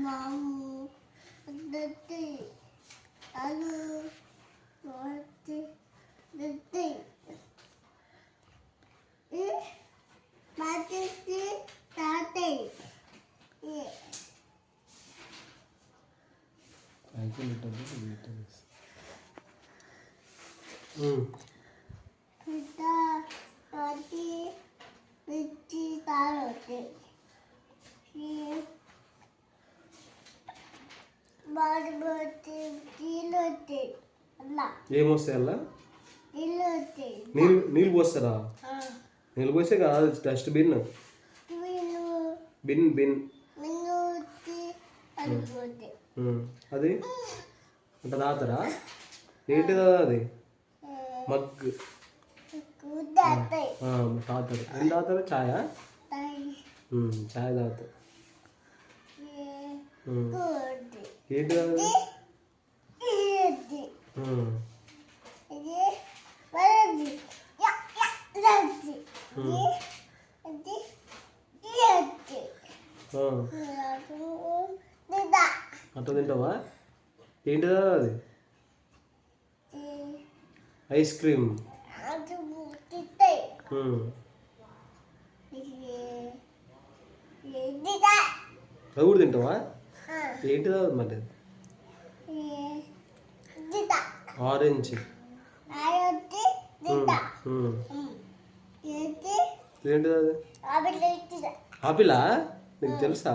Mamu, Dati, Alu, Mati, Dati. Mati, Tati. Kita, Mati, Dati, Tati. ఏమొస్తాయి అలా నీళ్ళు పోస్తారా? నీళ్ళు పోస్తే కాదు, డస్ట్బిన్ బిన్ బిన్ అది అంటే తాగుతారా? ఏంటిదా అది? మగ్ తాగుతారు. ఏం తాగుతారు? ఛాయా? ఛాయ్ తాగుతారు. ఏంటి అది? అట్లా తింటావా? ఏంటిదా అది? Ice cream. అది కూడా తింటావా? ఏంటిదా మరి? ఆరెంజ్. ఏంటిది అది? ఆపిలా? నీకు తెలుసా?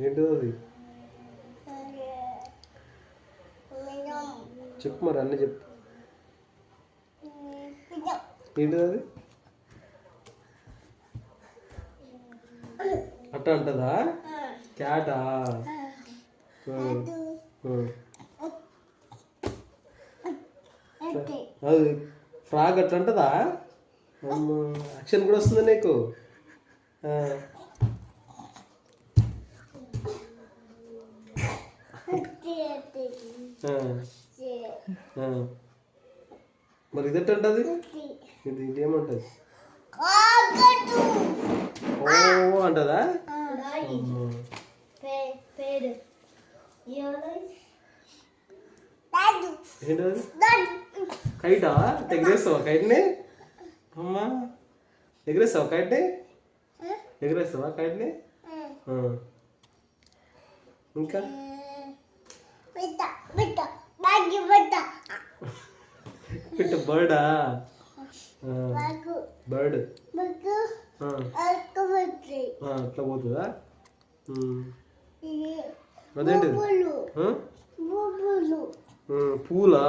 ఏంటిది అది? చెప్పు మరి, అన్నీ చెప్పు. ఏంటిది అది? అట్ట అంటదా? క్యాటా? అది ఫ్రాగ్ అట్లా అంటదా? యాక్షన్ కూడా వస్తుంది నీకు. మరి ఇది ఎట్ట అంటది? ఇది ఏమంటది? ఓ అంటదా? ఏంటది? కైటా? ఎగరేస్తావా కైట్ని? అమ్మా, ఎగరేస్తావా కైట్ని? ఎగరేస్తావా కైట్ని? ఇంకా పిట్ట బర్డా? బర్డ్ అట్లా పోతుందా? అదేంటిది? పూలా?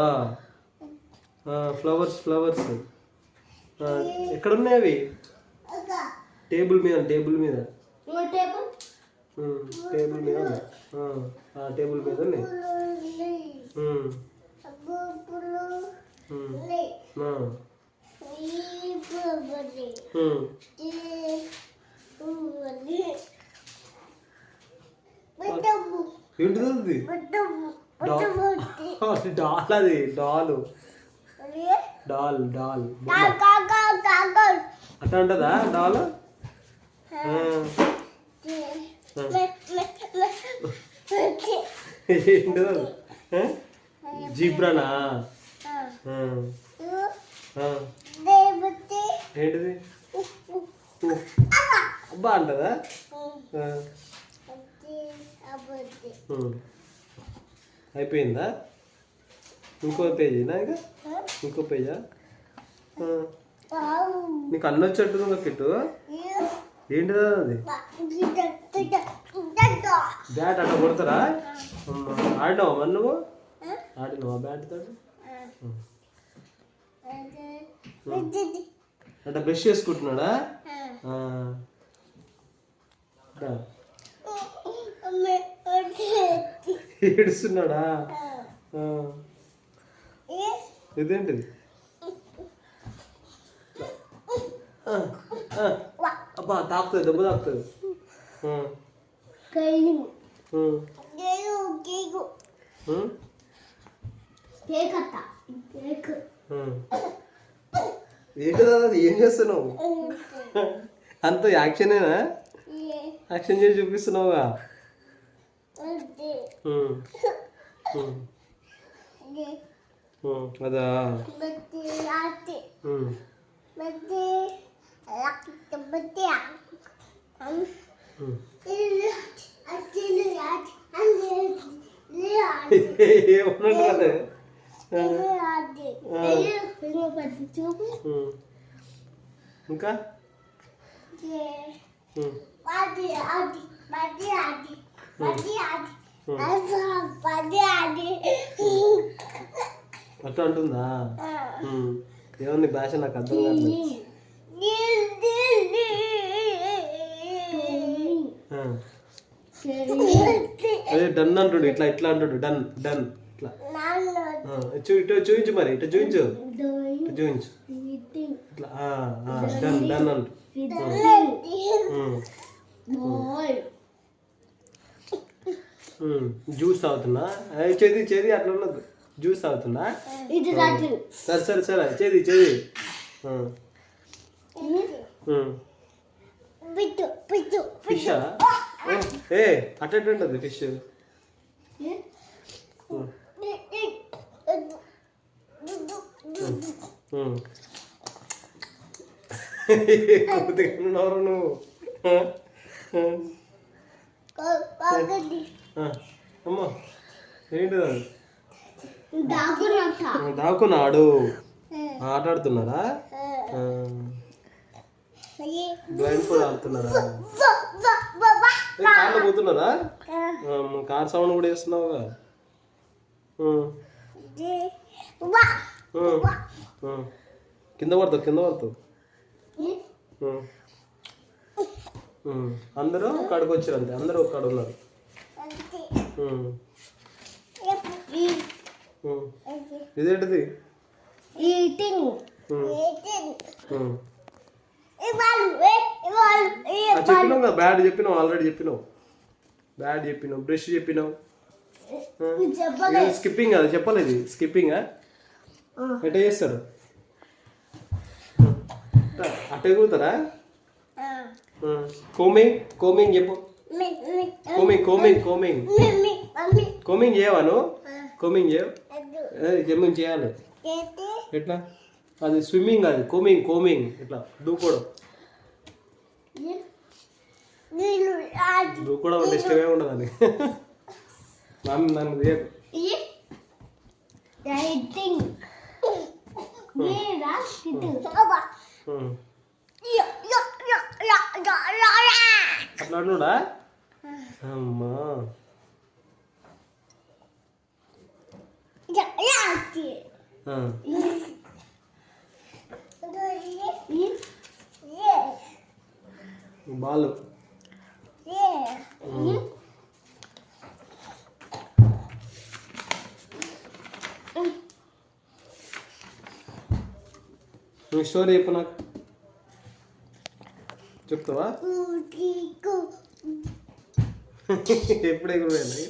ఫ్లవర్స్ ఫ్లవర్స్ ఎక్కడున్నాయి అవి? టేబుల్ మీద టేబుల్ మీద టేబుల్ మీద టేబుల్ మీద ఉన్నాయి. ఏంటిది? డాల్. అది డాలు. డాల్ డాల్ అట్లా ఉంటుందా డాల్? ఏంటిది? జీబ్రానా? ఏంటిది? అబ్బా అంటదా? అయిపోయిందా? ఇంకో పేజీనా? ఇంకా ఇంకో పేజా? నీకు అన్న వచ్చేట్టు కిట్టు. ఏంటిదా అది? బ్యాట్ అట్లా కొడతారా? ఆడినావా మరి నువ్వు? ఆడినావా బ్యాట్ తోటి? అంటే బ్రష్ చేసుకుంటున్నాడా? ఏడుస్తున్నాడా? ఇదేంటిది? అబ్బా తాకుతుంది, దెబ్బ తాకుతుంది. కేకు కేకు కేక్ అత్త కేక్ ఏంటి అది ఏం చేస్తున్నావు? అంత యాక్షనేనా? యాక్షన్ చేసి చూపిస్తున్నావుగా. అదా ఏమన్నా ఇంకా అట్లా అంటుందా? ఏమన్నా భాష నాకు అర్థం కాదు. అదే డన్ అంటుడు, ఇట్లా ఇట్లా అంటుడు, డన్ డన్ ఇట్లా. ఇటు చూపించు, మరి ఇటు చూపించు, ఇటు చూపించు, ఇట్లా డన్ డన్ అంటు. జ్యూస్ తాగుతున్నా. చేది చేది అట్లా ఉన్నది. జ్యూస్ తాగుతున్నా. సరే సరే సరే చేది చేది. ఫిషా? ఏ అట్ట ఉంటుంది ఫిష్. కొద్దిగా నువ్వు అమ్మా ఏంటిది అది? దాక్కున్నాడు. ఆట ఆడుతున్నారా? బ్లైండ్ ఫోల్డ్ ఆడుతున్నారా? కార్లో పోతున్నారా? కార్ సౌండ్ కూడా వేస్తున్నావుగా. కింద పడతావు కింద పడతావు. అందరూ ఒక్కడికి వచ్చారు అంతే. అందరూ ఒక్కడ ఉన్నారు. ఇదేంటిది? చెప్పినావు కదా, బ్యాడ్ చెప్పినావు, ఆల్రెడీ చెప్పినావు. బ్యాడ్ చెప్పినావు, బ్రష్ చెప్పినావు. స్కిప్పింగ్ అది చెప్పలేదు. స్కిప్పింగ్ ఎట్ట చేస్తారు? అట్ట ఎగురుతారా? కోమింగ్ కోమింగ్ చెప్పు. కోమింగ్ కోమింగ్ కోమింగ్ కోమింగ్ చేయవా నువ్వు? కోమింగ్ చేయవు. కోమింగ్ చేయాలి. ఎట్లా? అది స్విమ్మింగ్, అది కోమింగ్ కోమింగ్ ఇట్లా దూకోవడం. దూకోవడం అంటే ఇష్టమే ఉండదు అని. నన్ను తీయకు. అట్లా అన్నాడా? అమ్మా బాలు నువ్వు స్టోరీ చెప్పు నాకు. చెప్తావా? ఎప్పుడు ఎగురుపోయింది?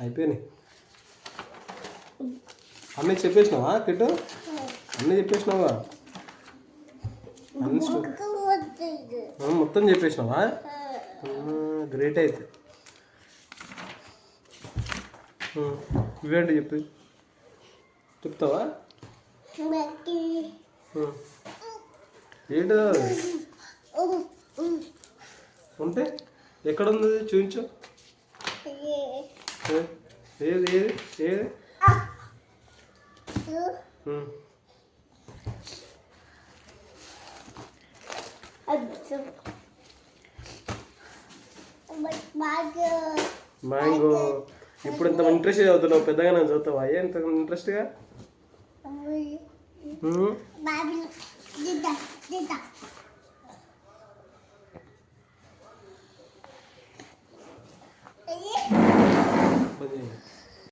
అయిపోయినాయి. అన్నీ చెప్పేసినావా కిట్టు? అన్నీ చెప్పేసినావా? అన్ని మొత్తం చెప్పేసినావా? గ్రేట్ అయితే. ఇవేంటి చెప్పి చెప్తావా? ఏంటిదా ఉంటే ఎక్కడుంది చూపించు. ఏది ఏది ఏది? మ్యాంగో. ఇప్పుడు ఇంత ఇంట్రెస్ట్ చదువుతున్నావు, పెద్దగా నేను చదువుతావా? ఎంత ఇంట్రెస్ట్గా?